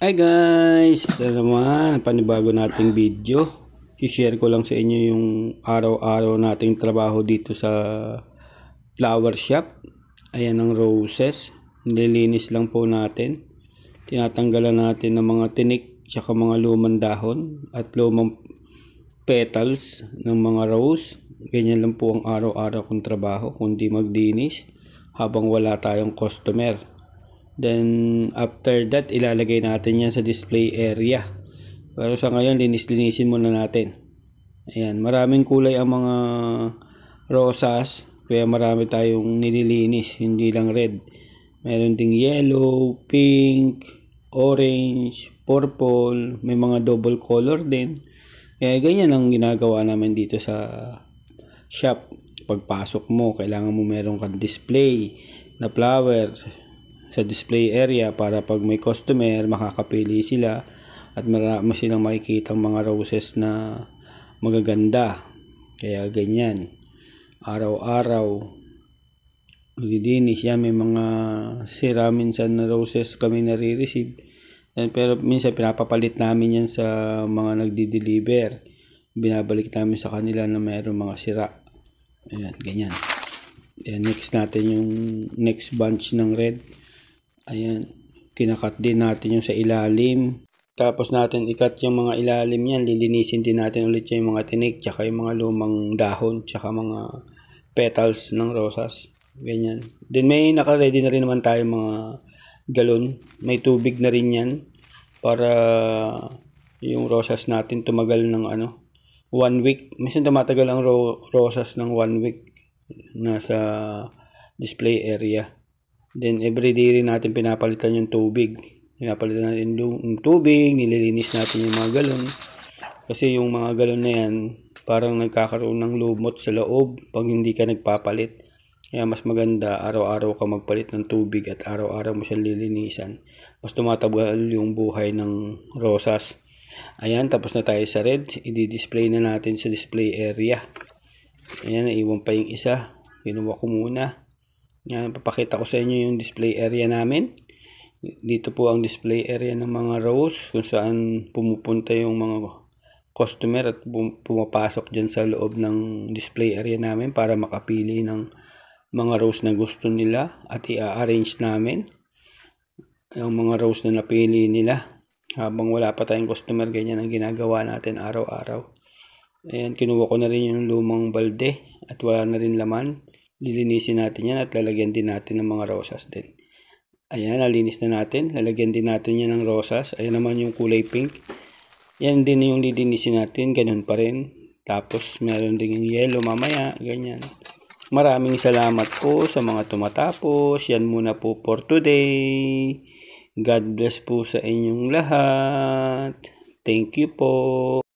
Hi guys! Ito naman, panibago nating video. I-share ko lang sa inyo yung araw-araw nating trabaho dito sa flower shop. Ayan ang roses. Nililinis lang po natin. Tinatanggalan natin ng mga tinik tsaka mga lumang dahon at lumang petals ng mga rose. Ganyan lang po ang araw-araw kong trabaho, kundi maglinis habang wala tayong customer. Then after that, ilalagay natin yan sa display area. Pero sa ngayon, linisin muna natin. Ayan, maraming kulay ang mga rosas, kaya marami tayong nililinis, hindi lang red. Meron ding yellow, pink, orange, purple, may mga double color din. Kaya ganyan ang ginagawa namin dito sa shop. Pagpasok mo, kailangan mo meron kang display na flowers sa display area para pag may customer, makakapili sila at marami silang makikitang mga roses na magaganda. Kaya ganyan, araw-araw maglilinis yan. May mga sira minsan na roses kami nare-receive, pero minsan pinapapalit namin yan sa mga nagdi-deliver. Binabalik namin sa kanila na mayroong mga sira. Ayan, ganyan. Ayan, next natin yung next bunch ng red. Ayan, kinakat din natin yung sa ilalim. Tapos natin ikat yung mga ilalim yan. Lilinisin din natin ulit yung mga tinik, tsaka yung mga lumang dahon, tsaka mga petals ng rosas. Ganyan. Then may naka-ready na rin naman tayo mga galon. May tubig na rin yan para yung rosas natin tumagal ng 1 week. Minsan tumatagal ang rosas ng 1 week nasa display area. Then everyday rin natin pinapalitan yung tubig. Pinapalitan natin yung tubig, nililinis natin yung mga galon. Kasi yung mga galon na yan, parang nagkakaroon ng lumot sa loob pag hindi ka nagpapalit. Kaya mas maganda araw-araw ka magpalit ng tubig at araw-araw mo siyang lilinisan. Mas tumatagal yung buhay ng rosas. Ayan, tapos na tayo sa red. I-display na natin sa display area. Ayan, naiwan pa yung isa. Ginawa ko muna. Yan, papakita ko sa inyo yung display area namin. Dito po ang display area ng mga rose kung saan pumupunta yung mga customer at pumapasok dyan sa loob ng display area namin para makapili ng mga rose na gusto nila at i-arrange namin yung mga rose na napili nila. Habang wala pa tayong customer, ganyan ang ginagawa natin araw-araw. Ayan, kinuha ko na rin yung lumang balde at wala na rin laman. Lilinisin natin yan at lalagyan din natin ng mga rosas din. Ayan, nalinis na natin. Lalagyan din natin yan ng rosas. Ayan naman yung kulay pink. Yan din yung lilinisin natin. Ganun pa rin. Tapos meron din yung yellow mamaya. Ganyan. Maraming salamat po sa mga tumatapos. Yan muna po for today. God bless po sa inyong lahat. Thank you po.